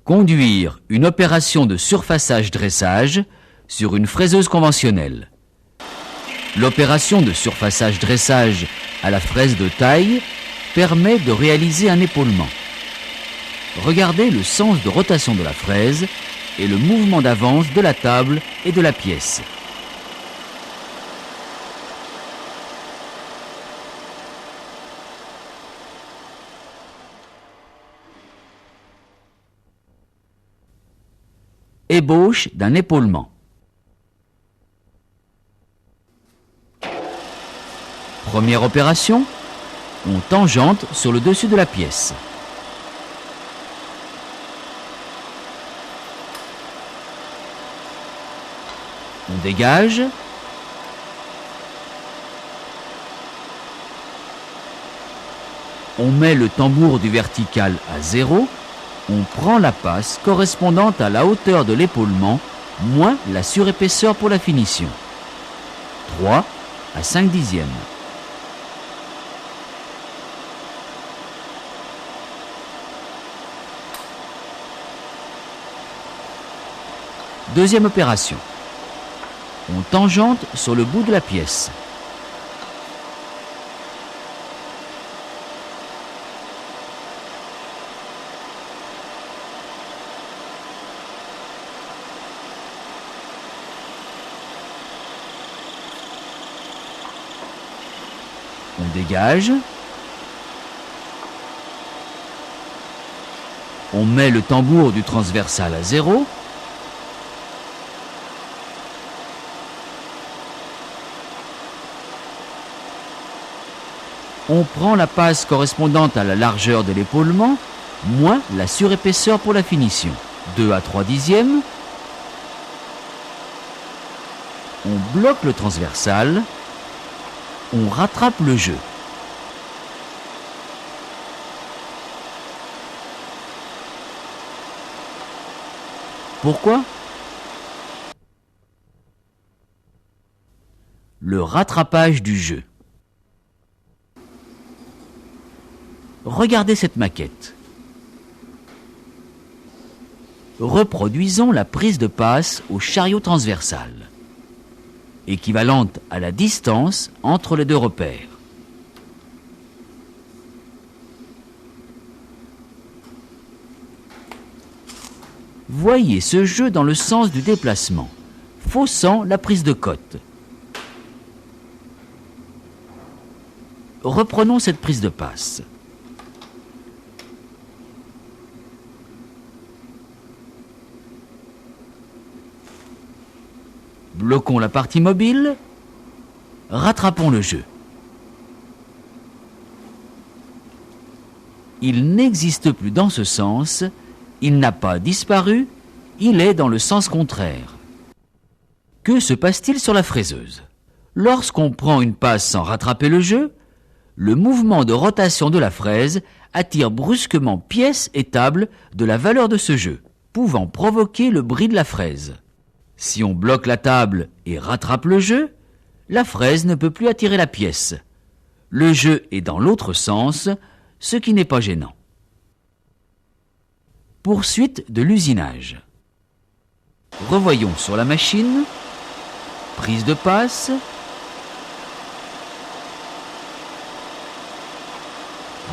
Conduire une opération de surfaçage-dressage sur une fraiseuse conventionnelle. L'opération de surfaçage-dressage à la fraise de taille permet de réaliser un épaulement. Regardez le sens de rotation de la fraise et le mouvement d'avance de la table et de la pièce. Ébauche d'un épaulement. Première opération, on tangente sur le dessus de la pièce. On dégage. On met le tambour du vertical à 0. On prend la passe correspondant à la hauteur de l'épaulement moins la surépaisseur pour la finition. 3 à 5 dixièmes. Deuxième opération. On tangente sur le bout de la pièce. On dégage. On met le tambour du transversal à 0. On prend la passe correspondante à la largeur de l'épaulement, moins la surépaisseur pour la finition. 2 à 3 dixièmes. On bloque le transversal. On rattrape le jeu. Pourquoi? Le rattrapage du jeu. Regardez cette maquette. Reproduisons la prise de passe au chariot transversal, équivalente à la distance entre les deux repères. Voyez ce jeu dans le sens du déplacement, faussant la prise de cote. Reprenons cette prise de passe. Bloquons la partie mobile, rattrapons le jeu. Il n'existe plus dans ce sens, il n'a pas disparu, il est dans le sens contraire. Que se passe-t-il sur la fraiseuse? Lorsqu'on prend une passe sans rattraper le jeu, le mouvement de rotation de la fraise attire brusquement pièce et table de la valeur de ce jeu, pouvant provoquer le bris de la fraise. Si on bloque la table et rattrape le jeu, la fraise ne peut plus attirer la pièce. Le jeu est dans l'autre sens, ce qui n'est pas gênant. Poursuite de l'usinage. Revoyons sur la machine. Prise de passe.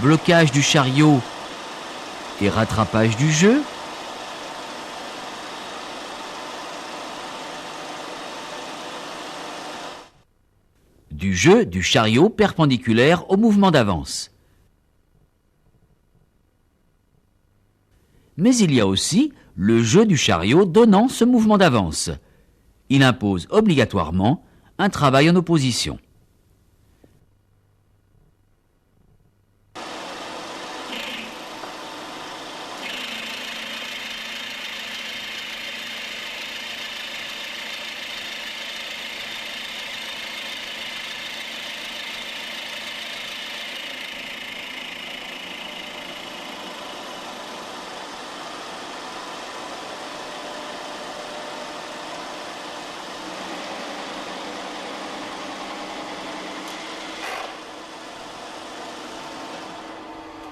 Blocage du chariot et rattrapage du jeu. Du jeu du chariot perpendiculaire au mouvement d'avance. Mais il y a aussi le jeu du chariot donnant ce mouvement d'avance. Il impose obligatoirement un travail en opposition.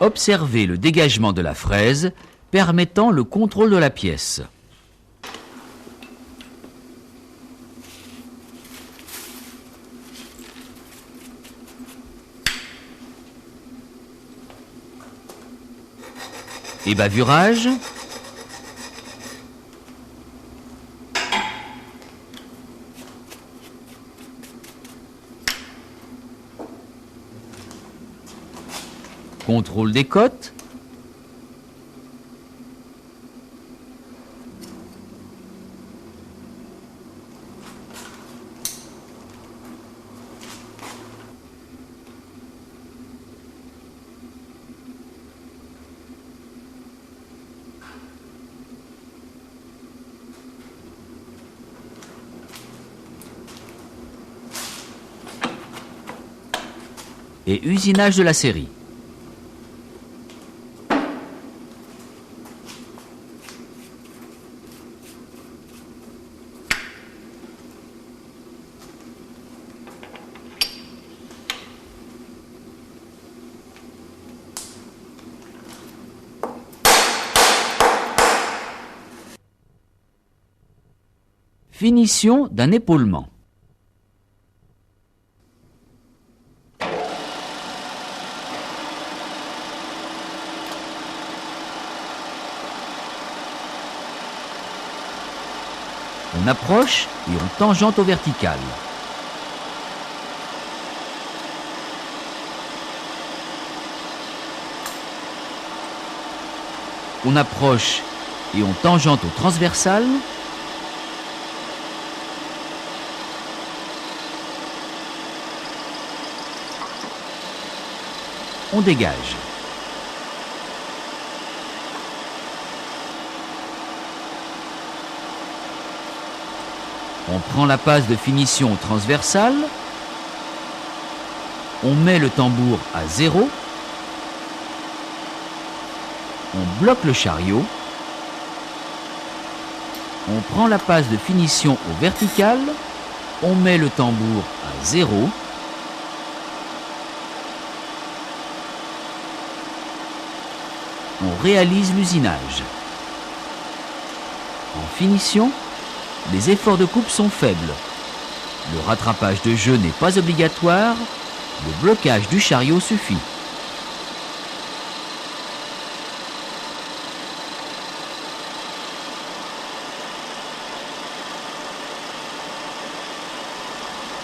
Observez le dégagement de la fraise permettant le contrôle de la pièce. Et bavurage. Contrôle des côtes. Et usinage de la série. Finition d'un épaulement. On approche et on tangente au vertical. On approche et on tangente au transversal. On dégage. On prend la passe de finition transversale. On met le tambour à 0. On bloque le chariot. On prend la passe de finition au vertical. On met le tambour à 0. On réalise l'usinage. En finition, les efforts de coupe sont faibles. Le rattrapage de jeu n'est pas obligatoire. Le blocage du chariot suffit.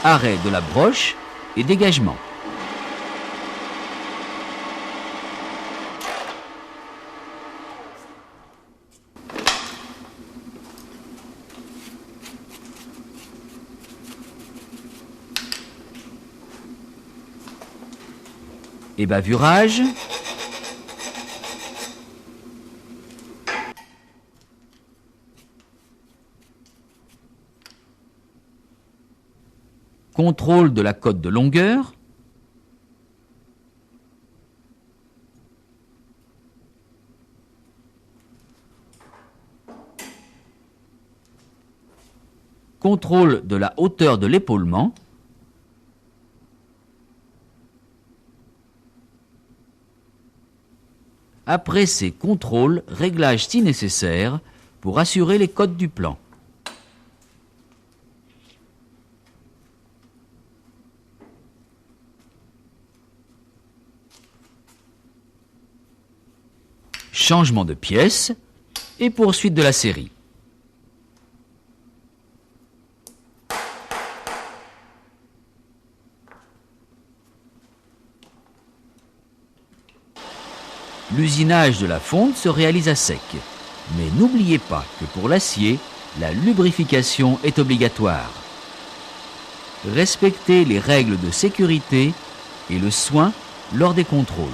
Arrêt de la broche et dégagement. Et bavurage. Contrôle de la cote de longueur. Contrôle de la hauteur de l'épaulement. Après ces contrôles, réglages si nécessaire pour assurer les cotes du plan. Changement de pièce et poursuite de la série. L'usinage de la fonte se réalise à sec. Mais n'oubliez pas que pour l'acier, la lubrification est obligatoire. Respectez les règles de sécurité et le soin lors des contrôles.